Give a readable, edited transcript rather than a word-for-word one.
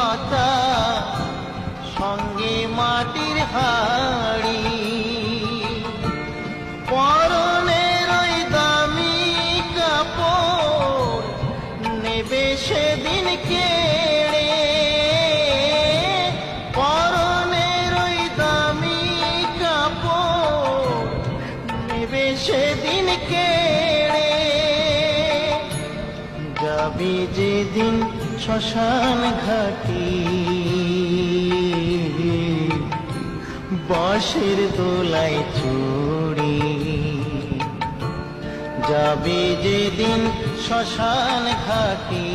পাতা, সঙ্গে মাটির হাড়ি, পরনের ওই দামি কাপড় নেবে সেদিন কেড়ে, পরনের ওই দামি কাপড় নেবে সেদিন কেড়ে। যাবি যেদিন শ্মশান ঘাটি, বাঁশের দোলায় চড়ে, যাবি যেদিন শ্মশান ঘাটি,